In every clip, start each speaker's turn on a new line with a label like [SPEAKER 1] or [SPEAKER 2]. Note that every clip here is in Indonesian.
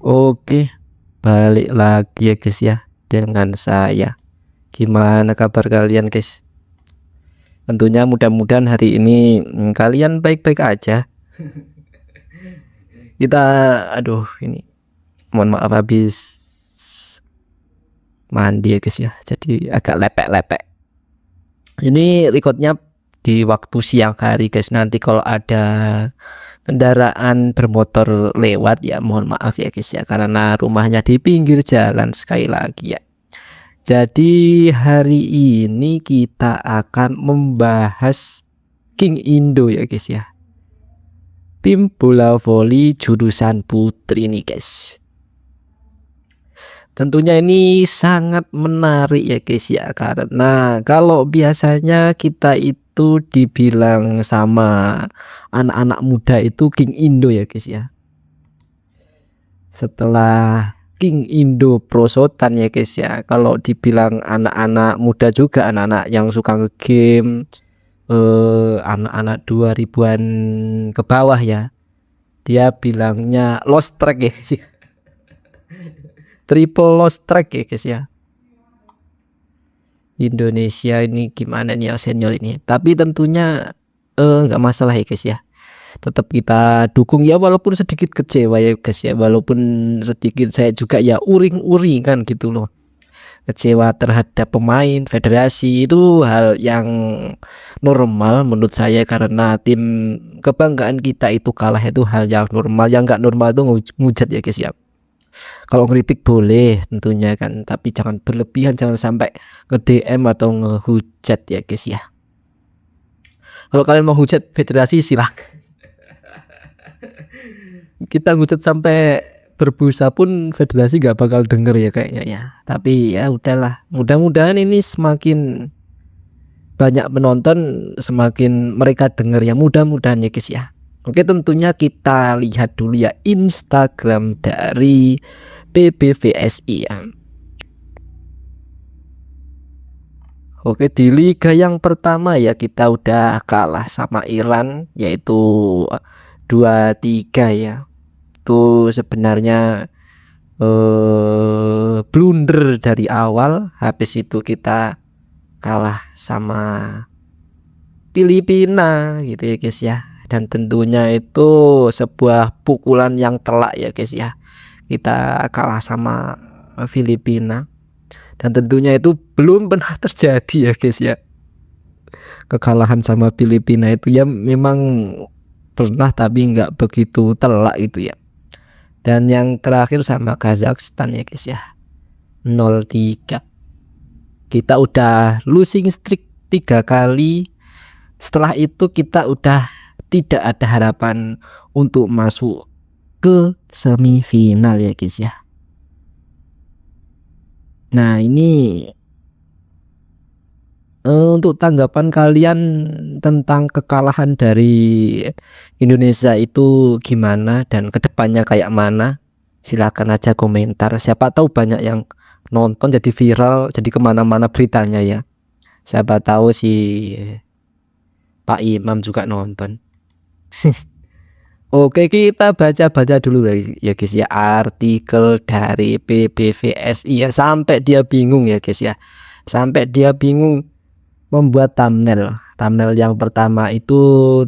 [SPEAKER 1] Oke, balik lagi ya guys ya dengan saya. Gimana kabar kalian guys? Tentunya mudah-mudahan hari ini kalian baik-baik aja. Kita ini mohon maaf habis mandi ya guys ya. Jadi agak lepek-lepek. Ini recordnya di waktu siang hari guys. Nanti kalau ada kendaraan bermotor lewat ya mohon maaf ya guys ya, karena rumahnya di pinggir jalan sekali lagi ya. Jadi hari ini kita akan membahas King Indo ya guys ya. Tim bola voli jurusan putri nih guys. Tentunya ini sangat menarik ya guys ya, karena kalau biasanya kita itu dibilang sama anak-anak muda itu King Indo ya guys ya. Setelah King Indo prosotan ya guys ya, kalau dibilang anak-anak muda juga, anak-anak yang suka nge-game, anak-anak 2000-an ke bawah ya, dia bilangnya lost track ya sih. Triple lost track ya guys ya. Indonesia ini gimana nih yang senior ini, tapi tentunya nggak masalah ya guys ya, tetap kita dukung ya, walaupun sedikit kecewa ya guys ya, walaupun sedikit saya juga ya uring-uring kan gitu loh, kecewa terhadap pemain federasi, itu hal yang normal menurut saya, karena tim kebanggaan kita itu kalah, itu hal yang normal. Yang nggak normal itu ngujat ya guys ya. Kalau ngeritik boleh tentunya kan, tapi jangan berlebihan, jangan sampai nge-DM atau ngehujat ya guys ya. Kalau kalian mau hujat federasi silakan. Kita hujat sampai berbusa pun federasi gak bakal denger ya kayaknya ya. Tapi ya udahlah, mudah-mudahan ini semakin banyak menonton, semakin mereka denger ya, mudah-mudahan ya guys ya. Oke, tentunya kita lihat dulu ya Instagram dari PBVSI ya. Oke, di liga yang pertama ya kita udah kalah sama Iran, yaitu 2-3 ya. Itu sebenarnya blunder dari awal. Habis itu kita kalah sama Filipina gitu ya guys ya. Dan tentunya itu sebuah pukulan yang telak ya guys ya. Kita kalah sama Filipina, dan tentunya itu belum pernah terjadi ya guys ya, kekalahan sama Filipina itu ya, memang pernah tapi nggak begitu telak gitu ya. Dan yang terakhir sama Kazakhstan ya guys ya, 0-3. Kita udah losing streak 3 kali. Setelah itu kita udah tidak ada harapan untuk masuk ke semifinal ya guys ya. Nah ini untuk tanggapan kalian tentang kekalahan dari Indonesia itu gimana, dan kedepannya kayak mana? Silakan aja komentar. Siapa tahu banyak yang nonton, jadi viral, jadi kemana-mana beritanya ya. Siapa tahu si Pak Imam juga nonton. Oke, kita baca-baca dulu ya guys ya artikel dari PBVSI ya, sampai dia bingung ya guys ya, sampai dia bingung membuat thumbnail. Thumbnail yang pertama itu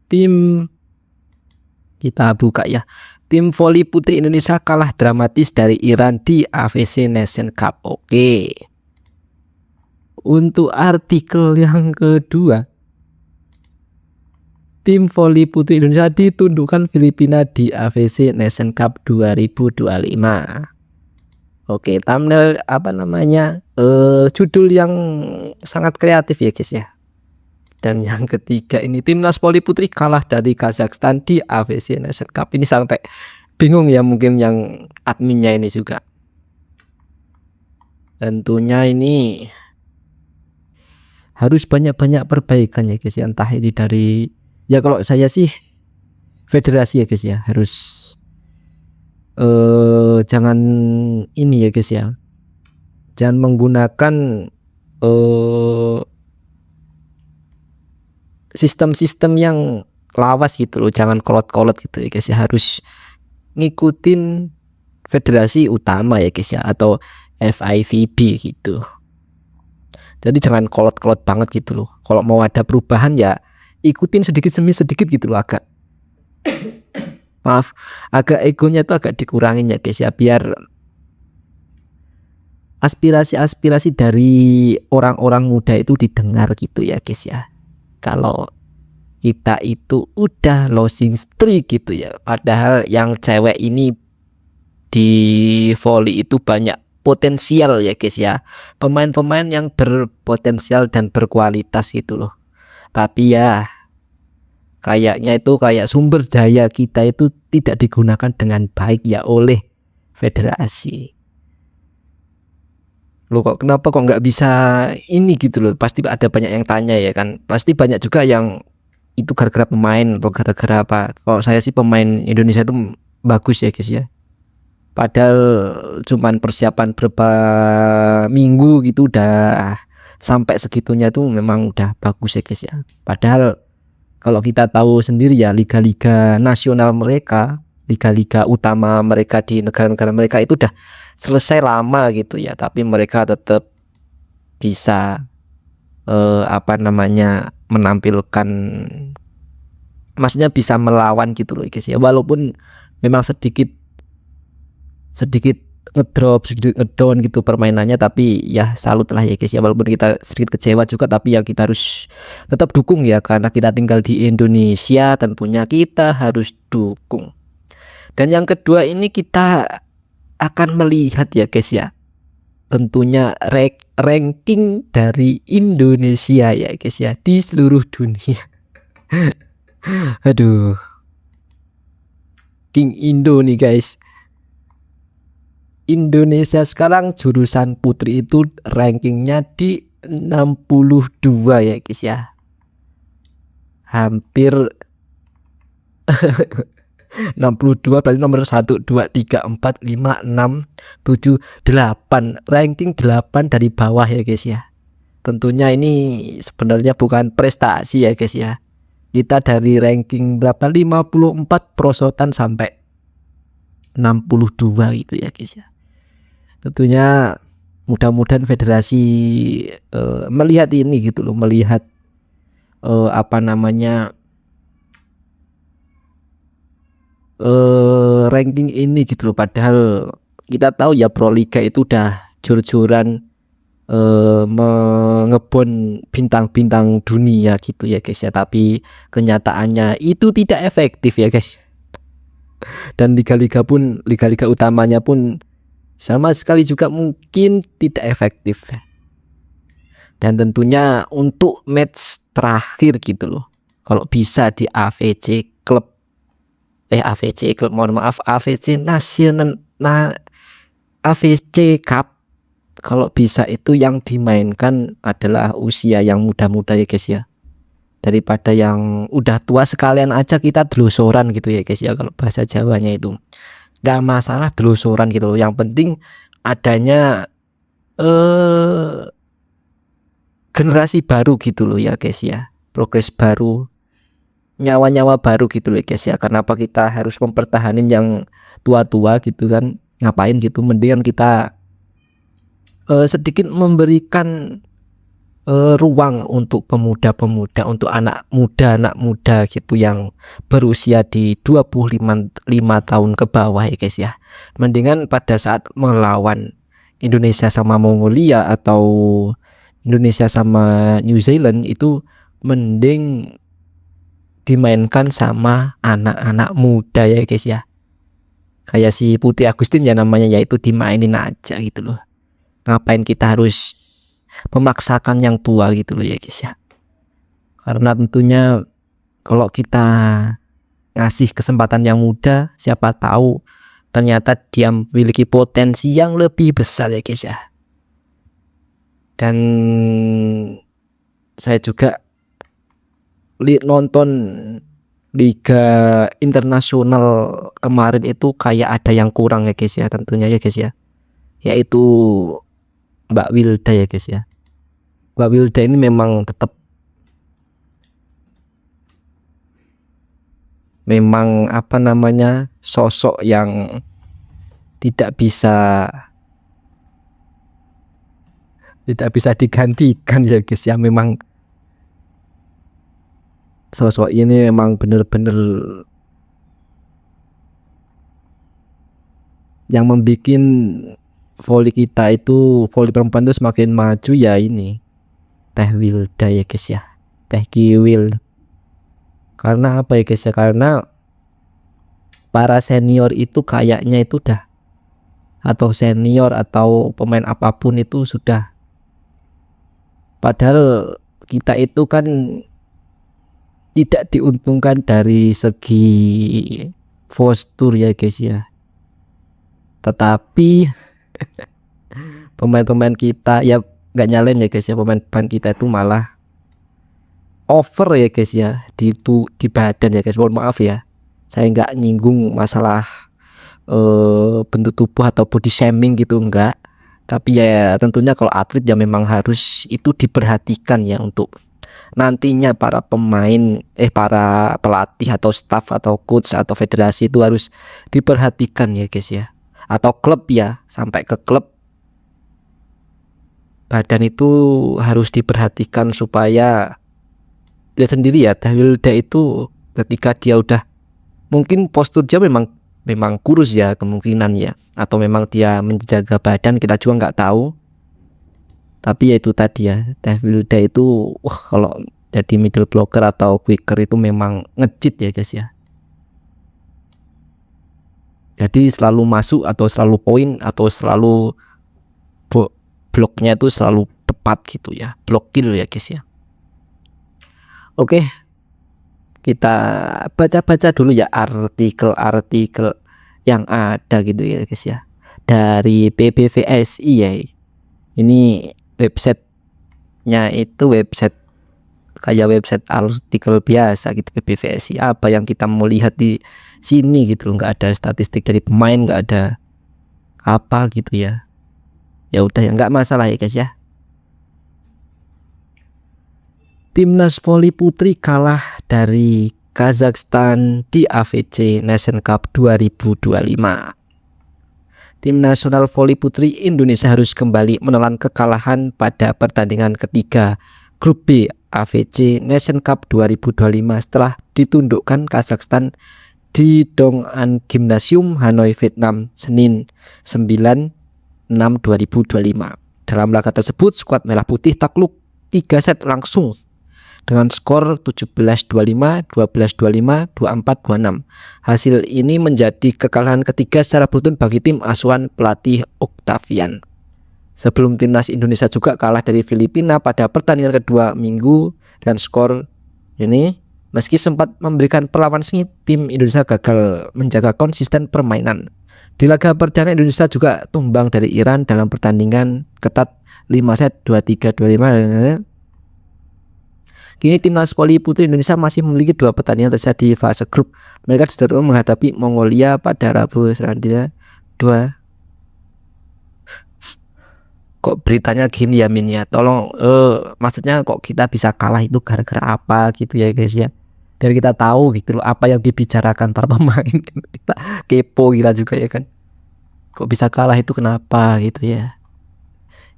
[SPEAKER 1] tim, kita buka ya, tim voli putri Indonesia kalah dramatis dari Iran di AFC Nation Cup. Oke. Untuk artikel yang kedua, tim voli putri Indonesia ditundukkan Filipina di AFC Nation Cup 2025. Oke, thumbnail judul yang sangat kreatif ya guys ya. Dan yang ketiga ini, timnas voli putri kalah dari Kazakhstan di AFC Nation Cup. Ini sampai bingung ya mungkin yang adminnya ini juga. Tentunya ini harus banyak-banyak perbaikan ya guys ya, entah ini dari, ya kalau saya sih federasi ya guys ya, harus jangan ini ya guys ya, jangan menggunakan sistem-sistem yang lawas gitu loh, jangan kolot-kolot gitu ya guys ya, harus ngikutin federasi utama ya guys ya, atau FIVB gitu. Jadi jangan kolot-kolot banget gitu loh. Kalau mau ada perubahan ya ikutin sedikit demi sedikit gitu loh, agak maaf, agak egonya itu agak dikurangin ya guys ya, biar aspirasi-aspirasi dari orang-orang muda itu didengar gitu ya guys ya. Kalau kita itu udah losing streak gitu ya, padahal yang cewek ini di volley itu banyak potensial ya guys ya, pemain-pemain yang berpotensial dan berkualitas gitu loh. Tapi ya kayaknya itu kayak sumber daya kita itu tidak digunakan dengan baik ya oleh federasi. Loh kok kenapa kok nggak bisa ini gitu loh, pasti ada banyak yang tanya ya kan, pasti banyak juga yang itu gara-gara pemain atau gara-gara apa. Kalau saya sih pemain Indonesia itu bagus ya guys ya, padahal cuman persiapan berapa minggu gitu udah sampai segitunya tuh memang udah bagus ya guys ya. Padahal kalau kita tahu sendiri ya, liga-liga nasional mereka, liga-liga utama mereka di negara-negara mereka itu udah selesai lama gitu ya, tapi mereka tetap bisa menampilkan, maksudnya bisa melawan gitu loh guys ya, walaupun memang sedikit ngedrop, sedikit ngedown gitu permainannya, tapi ya salut lah ya guys ya, walaupun kita sedikit kecewa juga, tapi ya kita harus tetap dukung ya, karena kita tinggal di Indonesia, tentunya kita harus dukung. Dan yang kedua ini kita akan melihat ya guys ya, tentunya ranking dari Indonesia ya guys ya di seluruh dunia. Aduh, King Indo nih guys. Indonesia sekarang jurusan putri itu rankingnya di 62 ya guys ya, hampir 62 berarti nomor 1, 2, 3, 4, 5, 6, 7, 8, ranking 8 dari bawah ya guys ya. Tentunya ini sebenarnya bukan prestasi ya guys ya, kita dari ranking berapa, 54 prosotan sampai 62 gitu ya guys ya. Tentunya mudah-mudahan federasi melihat ini gitu loh, melihat ranking ini gitu loh. Padahal kita tahu ya Pro Liga itu udah jor-joran mengebon bintang-bintang dunia gitu ya guys ya, tapi kenyataannya itu tidak efektif ya guys. Dan liga-liga utamanya pun sama sekali juga mungkin tidak efektif. Dan tentunya untuk match terakhir gitu loh, kalau bisa di AVC Cup, kalau bisa itu yang dimainkan adalah usia yang muda-muda ya guys ya, daripada yang udah tua sekalian aja kita delusoran gitu ya guys ya, kalau bahasa Jawanya itu nggak masalah delusoran gitu loh, yang penting adanya generasi baru gitu loh ya guys ya, progres baru, nyawa-nyawa baru gitu loh guys ya. Kenapa kita harus mempertahankan yang tua-tua gitu kan, ngapain gitu, mendingan kita sedikit memberikan ruang untuk pemuda-pemuda, untuk anak muda gitu yang berusia di 25 tahun ke bawah ya guys ya. Mendingan pada saat melawan Indonesia sama Mongolia atau Indonesia sama New Zealand itu mending dimainkan sama anak-anak muda ya guys ya. Kayak si Putri Agustin ya namanya, yaitu dimainin aja gitu loh. Ngapain kita harus memaksakan yang tua gitu loh ya guys ya. Karena tentunya kalau kita ngasih kesempatan yang muda, siapa tahu ternyata dia memiliki potensi yang lebih besar ya guys ya. Dan saya juga nonton liga internasional kemarin itu kayak ada yang kurang ya guys ya, tentunya ya guys ya, yaitu Mbak Wilda ya guys ya. Mbak Wilda ini memang sosok yang tidak bisa digantikan ya guys ya. Memang sosok ini memang bener-bener yang membuat voli kita itu, voli perempuan itu semakin maju ya ini Teh Wilda ya guys ya, Teh Kiwil. Karena apa ya guys ya, karena para senior itu kayaknya itu udah, atau senior atau pemain apapun itu sudah, padahal kita itu kan tidak diuntungkan dari segi postur ya guys ya, tetapi pemain-pemain kita ya nggak nyalain ya guys ya, pemain-pemain kita itu malah over ya guys ya di badan ya guys. Mohon maaf ya, saya nggak nyinggung masalah bentuk tubuh atau body shaming gitu, enggak. Tapi ya tentunya kalau atlet ya memang harus itu diperhatikan ya, untuk nantinya para pemain para pelatih atau staff atau coach atau federasi itu harus diperhatikan ya guys ya, atau klub ya, sampai ke klub badan itu harus diperhatikan supaya dia sendiri ya, Teh Wilda itu ketika dia udah mungkin postur dia memang kurus ya kemungkinan ya, atau memang dia menjaga badan, kita juga nggak tahu. Tapi ya itu tadi ya, Teh Wilda itu kalau jadi middle blocker atau quicker itu memang ngecit ya guys ya. Jadi selalu masuk atau selalu poin atau selalu bloknya itu selalu tepat gitu ya, block kill ya guys ya. Oke, kita baca-baca dulu ya artikel-artikel yang ada gitu ya guys ya, dari PBVSI ya. Ini websitenya itu website kayak website artikel biasa gitu, PBVSI. Apa yang kita mau lihat di sini gitu, nggak ada statistik dari pemain, nggak ada apa gitu ya. Ya udah ya, nggak masalah ya guys ya. Timnas voli putri kalah dari Kazakhstan di AVC Nation Cup 2025. Tim nasional voli putri Indonesia harus kembali menelan kekalahan pada pertandingan ketiga Grup B AVC Nation Cup 2025 setelah ditundukkan Kazakhstan di Dong An Gymnasium Hanoi, Vietnam, Senin 9/6/2025. Dalam laga tersebut, skuad Merah Putih takluk 3 set langsung dengan skor 17-25, 12-25, 24-26. Hasil ini menjadi kekalahan ketiga secara beruntun bagi tim asuhan pelatih Octavian. Sebelum timnas Indonesia juga kalah dari Filipina pada pertandingan kedua Minggu dan skor ini, meski sempat memberikan perlawanan sengit, tim Indonesia gagal menjaga konsisten permainan. Di laga perdana Indonesia juga tumbang dari Iran dalam pertandingan ketat 5 set 2-3, 2-5. Kini timnas voli putri Indonesia masih memiliki 2 pertandingan tersisa di fase grup. Mereka dijadwalkan menghadapi Mongolia pada Rabu Selandia 2. Kok beritanya gini ya Min ya? Tolong maksudnya kok kita bisa kalah itu gara-gara apa gitu ya guys ya. Biar kita tahu gitu loh apa yang dibicarakan para pemain. Kita kepo gila juga ya kan. Kok bisa kalah itu kenapa gitu ya.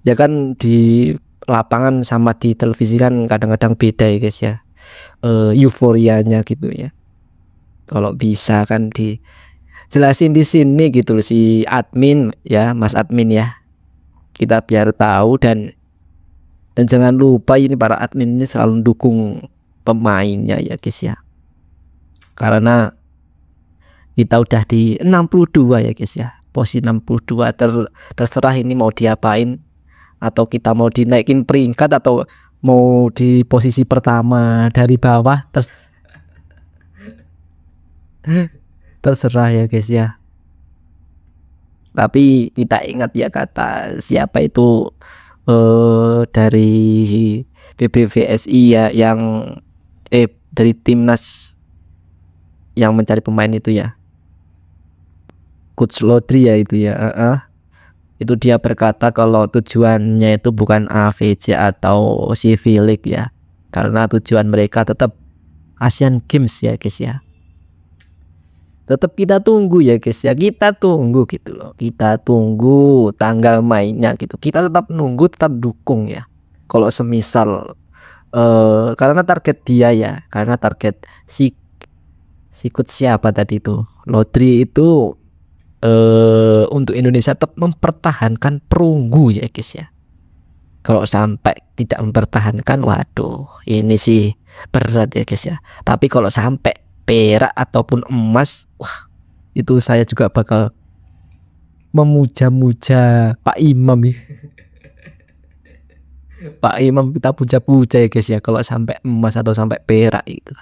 [SPEAKER 1] Ya kan di lapangan sama di televisi kan kadang-kadang beda ya guys ya, euforianya gitu ya. Kalau bisa kan dijelasin di sini gitu loh si admin ya, Mas admin ya, kita biar tahu. Dan jangan lupa ini para admin ini selalu dukung pemainnya ya guys ya, karena kita udah di 62 ya guys ya, posisi 62. Terserah ini mau diapain, atau kita mau dinaikin peringkat atau mau di posisi pertama dari bawah, terserah ya guys ya. Tapi kita ingat ya kata siapa itu dari PBVSI ya, yang dari timnas yang mencari pemain itu ya, Coach Lodri ya itu ya. Itu dia berkata kalau tujuannya itu bukan AVC atau CV League ya, karena tujuan mereka tetap Asian Games ya guys ya. tetap kita tunggu ya guys ya, kita tunggu gitu loh, kita tunggu tanggal mainnya gitu, kita tetap nunggu, tetap dukung ya. Kalau semisal karena target dia ya, karena target sikut siapa tadi itu Lodri itu untuk Indonesia tetap mempertahankan perunggu ya guys ya. Kalau sampai tidak mempertahankan, waduh ini sih berat ya guys ya. Tapi kalau sampai perak ataupun emas, wah itu saya juga bakal memuja-muja Pak Imam ya. Pak Imam kita puja-puja ya guys ya, kalau sampai emas atau sampai perak gitu.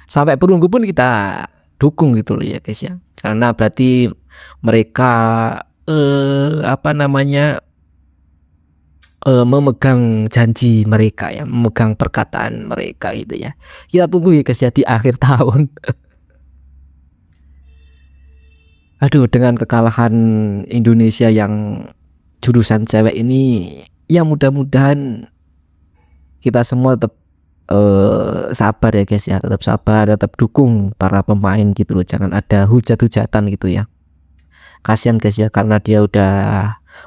[SPEAKER 1] Sampai perunggu pun kita dukung gitu loh ya guys ya. Karena berarti mereka apa namanya memegang janji mereka ya, memegang perkataan mereka gitu ya. Kita tunggu ya guys ya di akhir tahun. Aduh, dengan kekalahan Indonesia yang jurusan cewek ini, ya mudah-mudahan kita semua tetap sabar ya guys ya, tetap sabar, tetap dukung para pemain gitu loh, jangan ada hujat-hujatan gitu ya. Kasihan guys ya, karena dia udah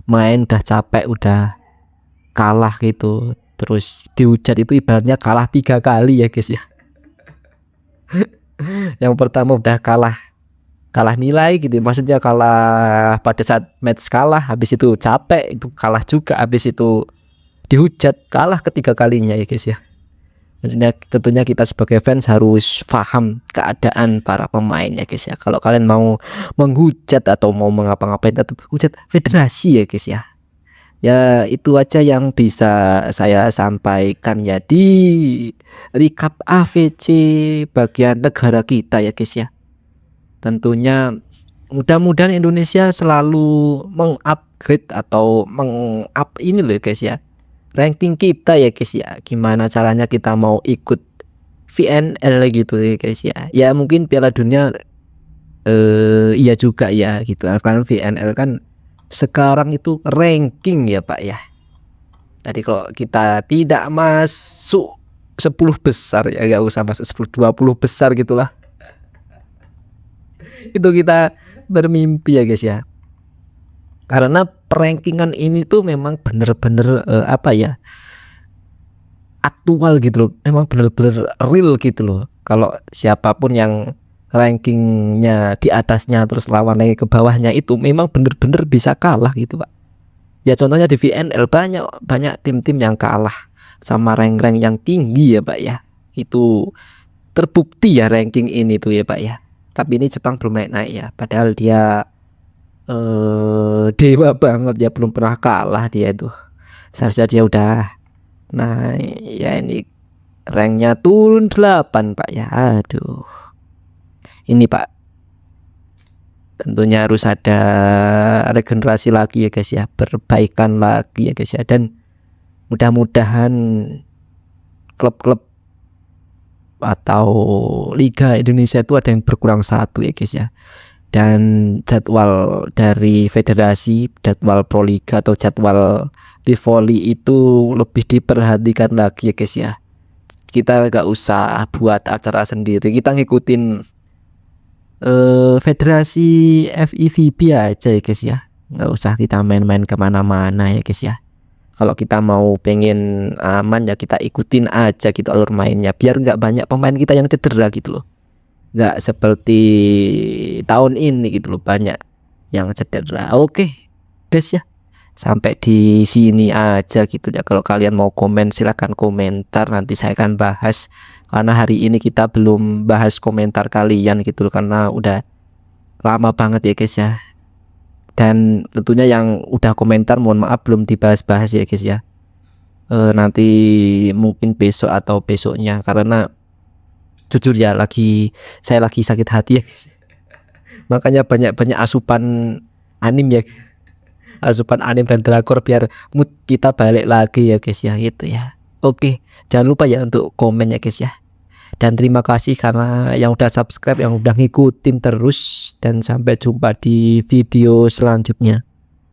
[SPEAKER 1] main, udah capek, udah kalah gitu, terus dihujat itu ibaratnya kalah 3 kali ya guys ya. Yang pertama udah kalah nilai gitu, maksudnya kalah pada saat match kalah, habis itu capek, itu kalah juga, habis itu dihujat, kalah ketiga kalinya ya guys ya. Tentunya kita sebagai fans harus paham keadaan para pemain ya guys ya. Kalau kalian mau menghujat atau mau mengapa-ngapain, tetap hujat federasi ya guys ya. Ya itu aja yang bisa saya sampaikan ya di recap AVC bagian negara kita ya guys ya. Tentunya mudah-mudahan Indonesia selalu mengupgrade atau meng-up ini loh guys ya, ranking kita ya guys ya. Gimana caranya kita mau ikut VNL gitu ya guys ya. Ya mungkin Piala Dunia iya juga ya gitu, karena VNL kan sekarang itu ranking ya Pak ya. Tadi kalau kita tidak masuk 10 besar ya, gak usah masuk 10-20 besar gitulah, itu kita bermimpi ya guys ya. Karena perankingan ini tuh memang bener-bener apa ya, aktual gitu loh, memang bener-bener real gitu loh. Kalau siapapun yang rankingnya di atasnya terus lawan lagi ke bawahnya, itu memang bener-bener bisa kalah gitu Pak. Ya contohnya di VNL banyak tim-tim yang kalah sama rank-rank yang tinggi ya Pak ya. Itu terbukti ya ranking ini tuh ya Pak ya. Tapi ini Jepang belum naik-naik ya, padahal dia dewa banget ya, belum pernah kalah dia itu. Seharusnya dia udah, nah ya ini ranknya turun 8 Pak ya. Aduh, ini Pak, tentunya harus ada regenerasi lagi ya guys ya, perbaikan lagi ya guys ya. Dan mudah-mudahan klub-klub atau Liga Indonesia itu ada yang berkurang satu ya guys ya. Dan jadwal dari federasi, jadwal Proliga atau jadwal Livoli itu lebih diperhatikan lagi ya guys ya. Kita gak usah buat acara sendiri, kita ngikutin federasi FIVB aja ya guys ya. Gak usah kita main-main kemana-mana ya guys ya. Kalau kita mau pengen aman ya kita ikutin aja gitu alur mainnya, biar nggak banyak pemain kita yang cedera gitu loh. Nggak seperti tahun ini gitu loh, banyak yang cedera. Oke guys ya, sampai di sini aja gitu ya. Kalau kalian mau komen silahkan komentar, nanti saya akan bahas. Karena hari ini kita belum bahas komentar kalian gitu loh, karena udah lama banget ya guys ya. Dan tentunya yang udah komentar mohon maaf belum dibahas-bahas ya guys ya. Nanti mungkin besok atau besoknya, karena jujur ya saya lagi sakit hati ya guys. Makanya banyak asupan anim ya, asupan anim dan drakor biar mood kita balik lagi ya guys ya, gitu ya. Oke, jangan lupa ya untuk komen ya guys ya. Dan terima kasih karena yang udah subscribe, yang udah ngikutin terus, dan sampai jumpa di video selanjutnya.